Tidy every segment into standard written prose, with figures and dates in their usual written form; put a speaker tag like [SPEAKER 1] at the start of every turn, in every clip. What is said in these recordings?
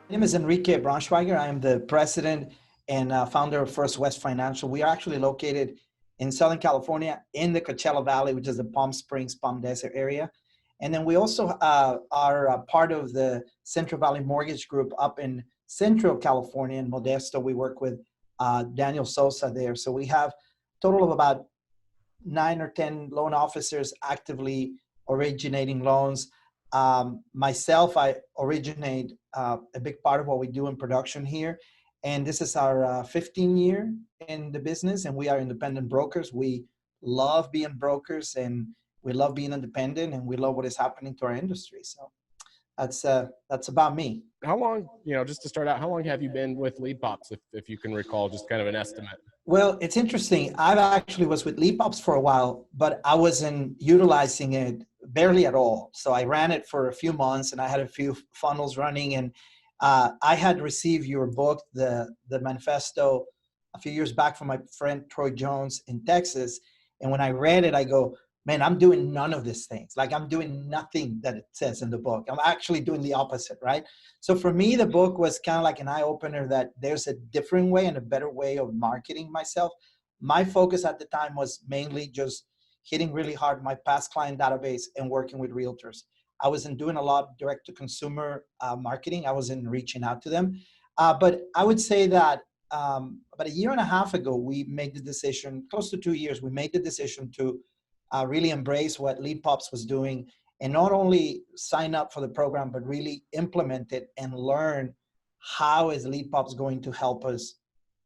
[SPEAKER 1] name is Enrique Braunschweiger. I am the president and founder of First West Financial. We are actually located in Southern California in the Coachella Valley, which is the Palm Springs, Palm Desert area. And then we also are part of the Central Valley Mortgage Group up in Central California in Modesto. We work with Daniel Sosa there. So we have a total of about 9 or 10 loan officers actively originating loans. Myself, I originate a big part of what we do in production here. And this is our 15 year in the business, and we are independent brokers. We love being brokers, and we love being independent, and we love what is happening to our industry. So that's about me.
[SPEAKER 2] How long, just to start out, how long have you been with leadPops, if you can recall, just kind of an estimate?
[SPEAKER 1] Well, it's interesting. I actually was with leadPops for a while, but I wasn't utilizing it barely at all. So I ran it for a few months, and I had a few funnels running. And I had received your book, the manifesto, a few years back from my friend Troy Jones in Texas. And when I read it, I go, man, I'm doing none of these things. Like, I'm doing nothing that it says in the book. I'm actually doing the opposite, right? So for me, the book was kind of like an eye-opener that there's a different way and a better way of marketing myself. My focus at the time was mainly just hitting really hard my past client database and working with realtors. I wasn't doing a lot of direct-to-consumer marketing. I wasn't reaching out to them. But I would say that about a year and a half ago, we made the decision, close to 2 years, we made the decision to really embrace what leadPops was doing, and not only sign up for the program, but really implement it and learn how is leadPops going to help us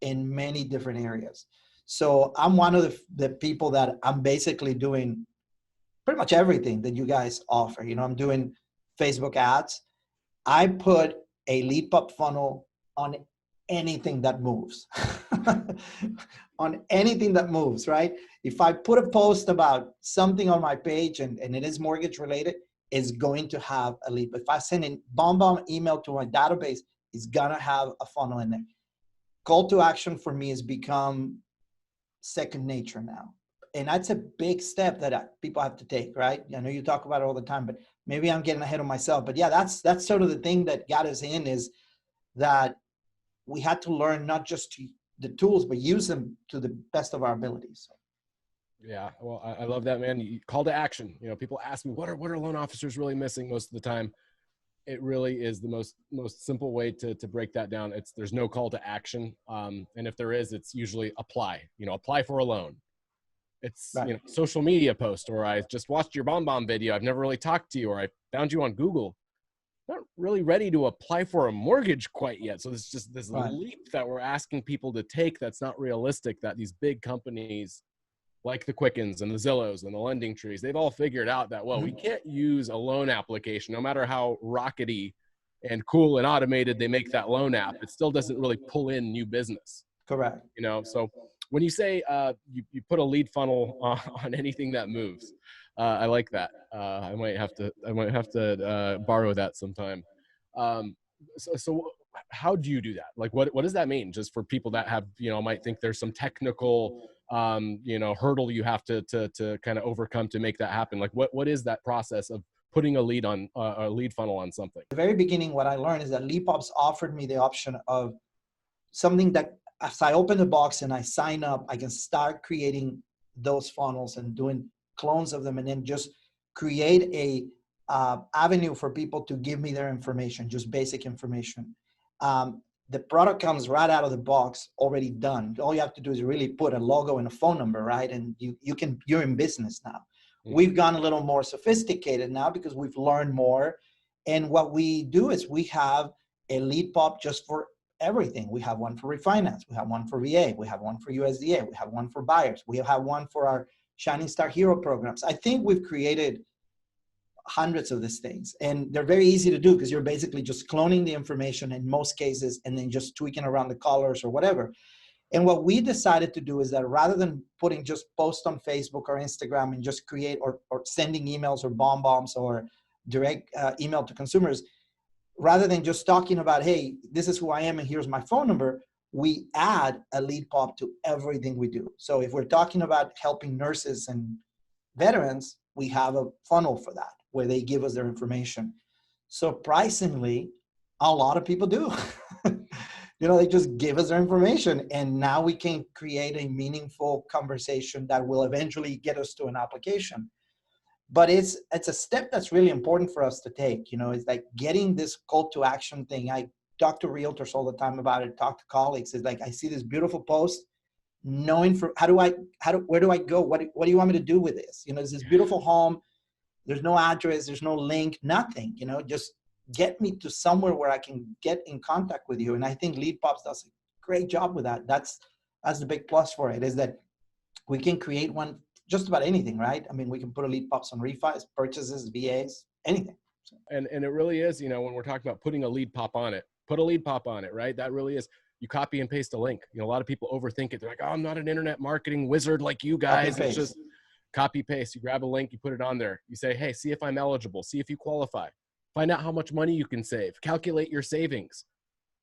[SPEAKER 1] in many different areas. So I'm one of the people that I'm basically doing pretty much everything that you guys offer. I'm doing Facebook ads. I put a leadPop funnel on anything that moves. On anything that moves, right? If I put a post about something on my page and it is mortgage related, it's going to have a lead. But if I send a bomb email to my database, it's gonna have a funnel in there. Call to action for me has become second nature now. And that's a big step that people have to take, right? I know you talk about it all the time, but maybe I'm getting ahead of myself. But yeah, that's sort of the thing that got us in, is that we had to learn not just the tools, but use them to the best of our abilities.
[SPEAKER 2] Yeah, well, I love that, man. You call to action. People ask me, what are loan officers really missing most of the time? It really is the most simple way to break that down. There's no call to action. And if there is, it's usually apply, apply for a loan. It's,
[SPEAKER 1] right.
[SPEAKER 2] Social media post, or I just watched your BombBomb video. I've never really talked to you, or I found you on Google. Not really ready to apply for a mortgage quite yet. So there's just this
[SPEAKER 1] right.
[SPEAKER 2] leap that we're asking people to take that's not realistic, that these big companies like the Quickens and the Zillows and the Lending Trees, they've all figured out that, well, we can't use a loan application, no matter how rockety and cool and automated they make that loan app, it still doesn't really pull in new business.
[SPEAKER 1] Correct.
[SPEAKER 2] So when you say you put a lead funnel on anything that moves, I like that. I might have to borrow that sometime. So how do you do that? Like, what does that mean? Just for people that have, might think there's some technical, hurdle you have to kind of overcome to make that happen. Like, what is that process of putting a lead funnel on something?
[SPEAKER 1] At the very beginning, what I learned is that leadPops offered me the option of something that, as I open the box and I sign up, I can start creating those funnels and doing clones of them, and then just create a avenue for people to give me their information, just basic information. The product comes right out of the box already done. All you have to do is really put a logo and a phone number, right? And you're in business now. Mm-hmm. We've gone a little more sophisticated now because we've learned more. And what we do is we have a lead pop just for everything. We have one for refinance. We have one for VA. We have one for USDA. We have one for buyers. We have one for our Shining Star Hero programs. I think we've created hundreds of these things, and they're very easy to do because you're basically just cloning the information in most cases and then just tweaking around the colors or whatever. And what we decided to do is that rather than putting just post on Facebook or Instagram and just create or sending emails or bombs or direct email to consumers, rather than just talking about, hey, this is who I am and here's my phone number, we add a lead pop to everything we do. So if we're talking about helping nurses and veterans, we have a funnel for that where they give us their information. Surprisingly, A lot of people do. You know, they just give us their information, and now we can create a meaningful conversation that will eventually get us to an application. But it's a step that's really important for us to take. You know, it's like getting this call to action thing. I talk to realtors all the time about it, talk to colleagues. It's like, I see this beautiful post, knowing for where do I go? What do you want me to do with this? You know, it's this beautiful home. There's no address, there's no link, nothing, you know, just get me to somewhere where I can get in contact with you. And I think leadPops does a great job with that. That's the big plus for it, is that we can create one just about anything, right? I mean, we can put a leadPops on refis, purchases, VAs, anything. So.
[SPEAKER 2] And it really is, you know, when we're talking about putting a lead pop on it, put a lead pop on it, right? That really is, you copy and paste a link. You know, a lot of people overthink it. They're like, oh, I'm not an internet marketing wizard like you guys. It's just copy paste. You grab a link, you put it on there. You say, hey, see if I'm eligible. See if you qualify. Find out how much money you can save. Calculate your savings.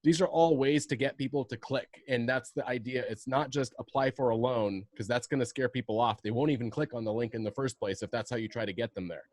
[SPEAKER 2] These are all ways to get people to click. And that's the idea. It's not just apply for a loan, because that's going to scare people off. They won't even click on the link in the first place if that's how you try to get them there.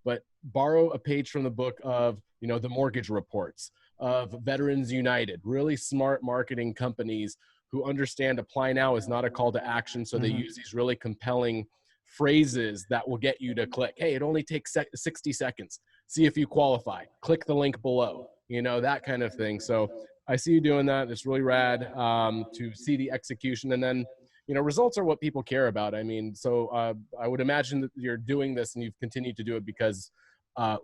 [SPEAKER 2] But borrow a page from the book of, you know, the mortgage reports, of Veterans United, really smart marketing companies who understand apply now is not a call to action. So they use these really compelling phrases that will get you to click. Hey, it only takes 60 seconds. See if you qualify. Click the link below, you know, that kind of thing. So I see you doing that. It's really rad to see the execution. And then, you know, results are what people care about. I mean, so I would imagine that you're doing this and you've continued to do it because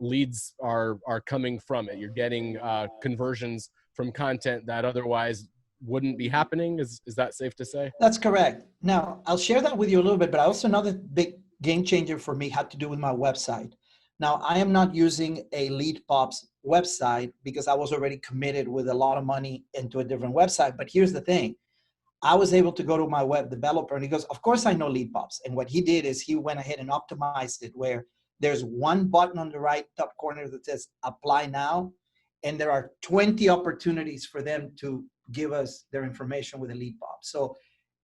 [SPEAKER 2] leads are coming from it. You're getting conversions from content that otherwise wouldn't be happening. Is that safe to say?
[SPEAKER 1] That's correct. Now, I'll share that with you a little bit, but also another big game changer for me had to do with my website. Now, I am not using a leadPops website because I was already committed with a lot of money into a different website. But here's the thing. I was able to go to my web developer and he goes, of course I know leadPops. And what he did is he went ahead and optimized it where there's one button on the right top corner that says apply now. And there are 20 opportunities for them to give us their information with a leadPop. So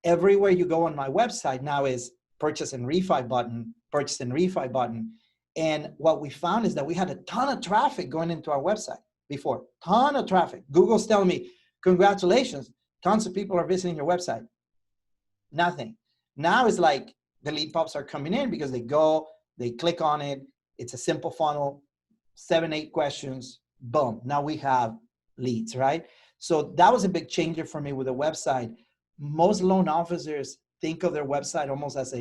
[SPEAKER 1] everywhere you go on my website now is purchase and refi button, purchase and refi button. And what we found is that we had a ton of traffic going into our website before, ton of traffic. Google's telling me, congratulations, tons of people are visiting your website. Nothing. Now it's like the leadPops are coming in because they go, they click on it. It's a simple funnel, 7-8 questions, boom. Now we have leads, right? So that was a big changer for me with the website. Most loan officers think of their website almost as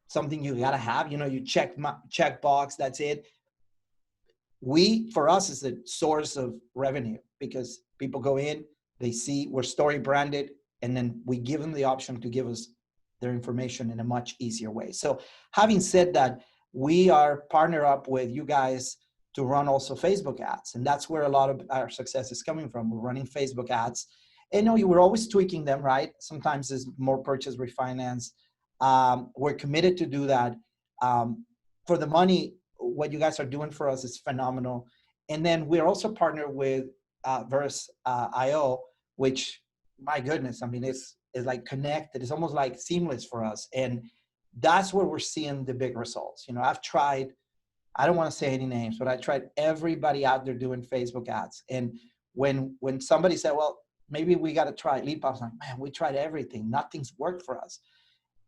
[SPEAKER 1] something you gotta have. You know, you check box, that's it. For us, is a source of revenue because people go in, they see we're story branded, and then we give them the option to give us their information in a much easier way. So having said that, we are partnered up with you guys to run also Facebook ads. And that's where a lot of our success is coming from. We're running Facebook ads. And you know, we're always tweaking them, right? Sometimes it's more purchase refinance. We're committed to do that. For the money, what you guys are doing for us is phenomenal. And then we're also partnered with Verse.io, which, my goodness, I mean, it's like connected. It's almost like seamless for us. And that's where we're seeing the big results. You know, I've tried, I don't want to say any names, but I tried everybody out there doing Facebook ads. And when somebody said, well, maybe we got to try leadPops, I'm like, man, we tried everything. Nothing's worked for us.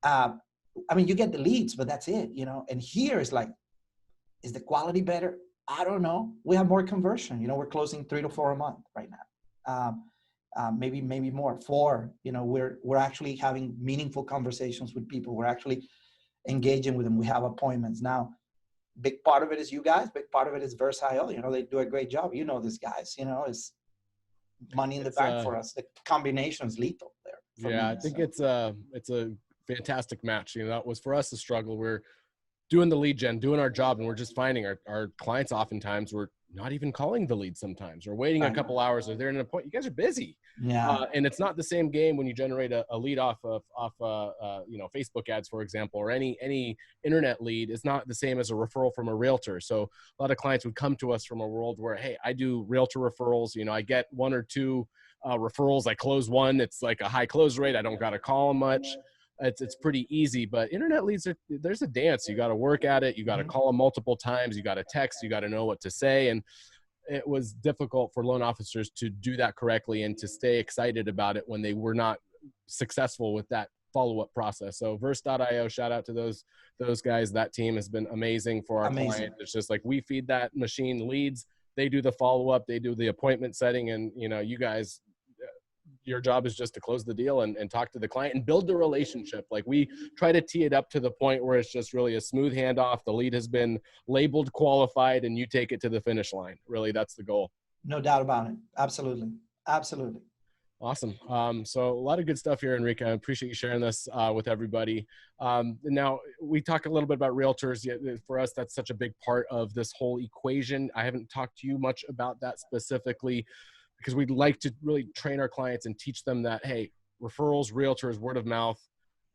[SPEAKER 1] I mean, you get the leads, but that's it, you know. And here is like, is the quality better? I don't know. We have more conversion. You know, we're closing 3 to 4 a month right now. Maybe more, 4. You know, we're actually having meaningful conversations with people. We're actually engaging with them. We have appointments now. Big part of it is you guys. Big part of it is Verse.io. You know, they do a great job. You know, these guys. You know, it's money in the bank for us. The combination is lethal there.
[SPEAKER 2] Yeah, I think it's a fantastic match. You know, that was for us a struggle. We're doing the lead gen, doing our job, and we're just finding our clients oftentimes we're not even calling the lead sometimes. We're waiting a couple hours, or they're in an appointment. You guys are busy.
[SPEAKER 1] Yeah.
[SPEAKER 2] And it's not the same game when you generate a lead off you know, Facebook ads, for example, or any internet lead. It's not the same as a referral from a realtor. So a lot of clients would come to us from a world where, hey, I do realtor referrals. You know, I get 1 or 2 referrals. I close 1. It's like a high close rate. I don't got to call them much. It's pretty easy, but internet leads there's a dance. You got to work at it. You got to call them multiple times. You got to text. You got to know what to say. And it was difficult for loan officers to do that correctly and to stay excited about it when they were not successful with that follow-up process. So Verse.io, shout out to those guys. That team has been amazing for our client. It's just like, we feed that machine leads, they do the follow-up, they do the appointment setting, and you guys, your job is just to close the deal and talk to the client and build the relationship. Like, we try to tee it up to the point where it's just really a smooth handoff. The lead has been labeled qualified and you take it to the finish line. Really, that's the goal.
[SPEAKER 1] No doubt about it. Absolutely. Absolutely.
[SPEAKER 2] Awesome. So a lot of good stuff here, Enrique. I appreciate you sharing this with everybody. Now, we talk a little bit about realtors. For us, that's such a big part of this whole equation. I haven't talked to you much about that specifically, because we'd like to really train our clients and teach them that, hey, referrals, realtors, word of mouth,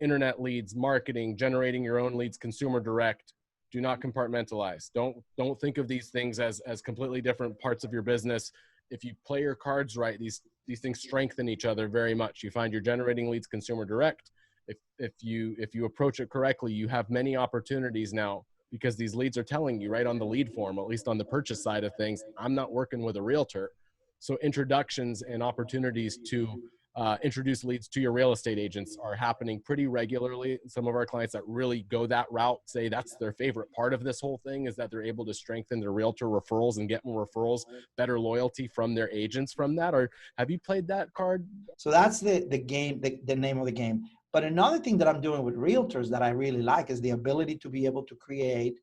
[SPEAKER 2] internet leads, marketing, generating your own leads, consumer direct. Do not compartmentalize. Don't think of these things as completely different parts of your business. If you play your cards right, these things strengthen each other very much. You find you're generating leads, consumer direct. If you approach it correctly, you have many opportunities now, because these leads are telling you right on the lead form, at least on the purchase side of things, I'm not working with a realtor. So introductions and opportunities to introduce leads to your real estate agents are happening pretty regularly. Some of our clients that really go that route say that's their favorite part of this whole thing, is that they're able to strengthen their realtor referrals and get more referrals, better loyalty from their agents from that. Or have you played that card?
[SPEAKER 1] So that's the game, the name of the game. But another thing that I'm doing with realtors that I really like is the ability to be able to create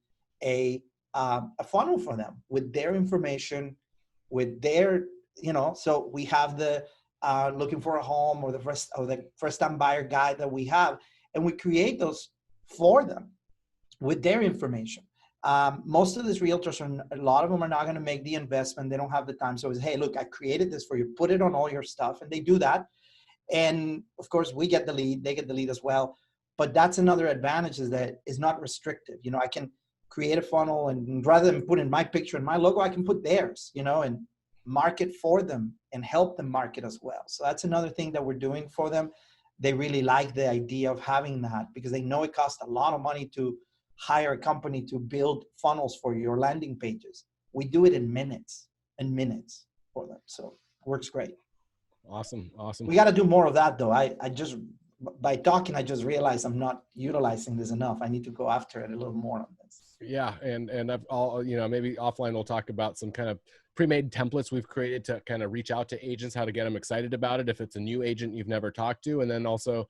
[SPEAKER 1] a funnel for them with their information, with their, so we have the looking for a home, or the first time buyer guide that we have, and we create those for them with their information. Most of these realtors, a lot of them are not going to make the investment. They don't have the time. So it's, hey, look, I created this for you. Put it on all your stuff. And they do that. And of course, we get the lead. They get the lead as well. But that's another advantage, is that it's not restrictive. I can create a funnel, and rather than put in my picture and my logo, I can put theirs, and market for them and help them market as well. So that's another thing that we're doing for them. They really like the idea of having that, because they know it costs a lot of money to hire a company to build funnels for your landing pages. We do it in minutes for them. So it works great.
[SPEAKER 2] Awesome.
[SPEAKER 1] We got to do more of that, though. I just, by talking, I just realized I'm not utilizing this enough. I need to go after it a little more on this.
[SPEAKER 2] Yeah. And maybe offline we'll talk about some kind of pre-made templates we've created to kind of reach out to agents, how to get them excited about it if it's a new agent you've never talked to. And then also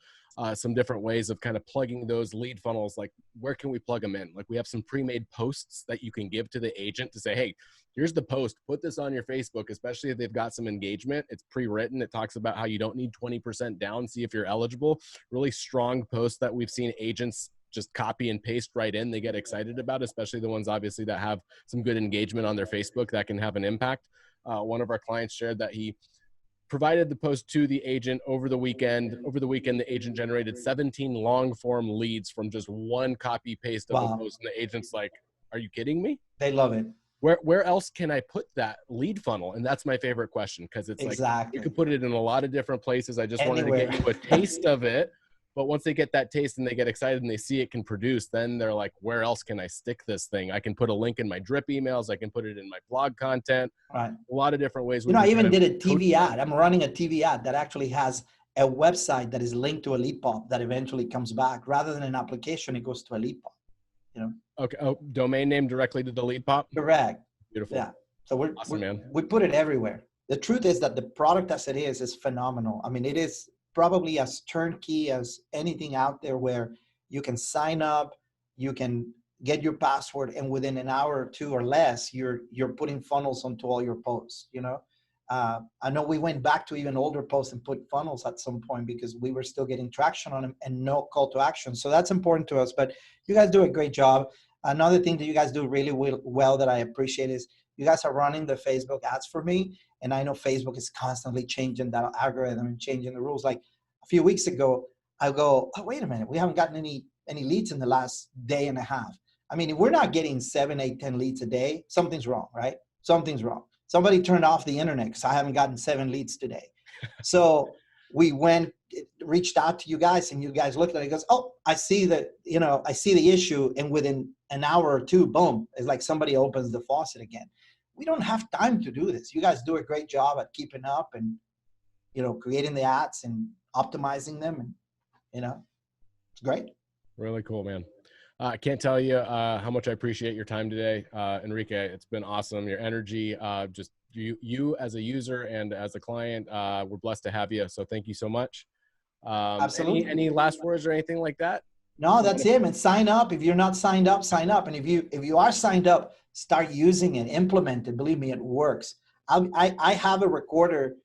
[SPEAKER 2] some different ways of kind of plugging those lead funnels. Like, where can we plug them in? Like, we have some pre-made posts that you can give to the agent to say, hey, here's the post, put this on your Facebook, especially if they've got some engagement. It's pre-written. It talks about how you don't need 20% down, see if you're eligible. Really strong posts that we've seen agents just copy and paste right in. They get excited about, especially the ones obviously that have some good engagement on their Facebook that can have an impact. One of our clients shared that he provided the post to the agent over the weekend. Over the weekend, the agent generated 17 long form leads from just one copy paste of a post. And the agent's like, are you kidding me?
[SPEAKER 1] They love it.
[SPEAKER 2] Where else can I put that lead funnel? And that's my favorite question, because it's like, you could put it in a lot of different places. I just wanted to get you a taste of it. But once they get that taste and they get excited and they see it can produce, then they're like, where else can I stick this thing? I can put a link in my drip emails. I can put it in my blog content.
[SPEAKER 1] Right.
[SPEAKER 2] A lot of different ways.
[SPEAKER 1] I even did a TV ad. I'm running a TV ad that actually has a website that is linked to a leadPop that eventually comes back. Rather than an application, it goes to a leadPop.
[SPEAKER 2] Okay. Oh, domain name directly to the leadPop?
[SPEAKER 1] Correct.
[SPEAKER 2] Beautiful.
[SPEAKER 1] Yeah. So
[SPEAKER 2] man.
[SPEAKER 1] We put it everywhere. The truth is that the product as it is phenomenal. I mean, it is probably as turnkey as anything out there, where you can sign up, you can get your password, and within an hour or two or less, you're putting funnels onto all your posts. I know we went back to even older posts and put funnels at some point, because we were still getting traction on them and no call to action. So that's important to us, but you guys do a great job. Another thing that you guys do really well that I appreciate is you guys are running the Facebook ads for me. And I know Facebook is constantly changing that algorithm and changing the rules. Like a few weeks ago, I go, oh, wait a minute, we haven't gotten any leads in the last day and a half. I mean, if we're not getting 7, 8, 10 leads a day, something's wrong, right? Something's wrong. Somebody turned off the internet because I haven't gotten 7 leads today. So we reached out to you guys, and you guys looked at it and goes, oh, I see the issue. And within an hour or two, boom, it's like somebody opens the faucet again. we don't have time to do this. You guys do a great job at keeping up and, creating the ads and optimizing them. And, it's great.
[SPEAKER 2] Really cool, man. I can't tell you how much I appreciate your time today, Enrique. It's been awesome. Your energy, just you as a user and as a client, we're blessed to have you. So thank you so much.
[SPEAKER 1] Absolutely.
[SPEAKER 2] Any last words or anything like that?
[SPEAKER 1] No, that's it, man. Sign up. If you're not signed up, sign up. And if you are signed up, start using it, implement it. Believe me, it works. I have a recorder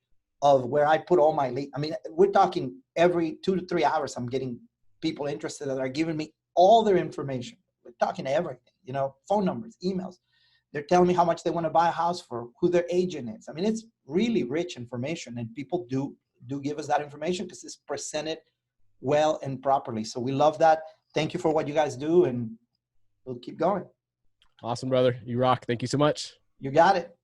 [SPEAKER 1] of where I put all my leads. I mean, we're talking every 2 to 3 hours, I'm getting people interested that are giving me all their information. We're talking everything, phone numbers, emails. They're telling me how much they want to buy a house for, who their agent is. I mean, it's really rich information, and people do give us that information because it's presented well and properly. So we love that. Thank you for what you guys do, and we'll keep going.
[SPEAKER 2] Awesome, brother. You rock. Thank you so much.
[SPEAKER 1] You got it.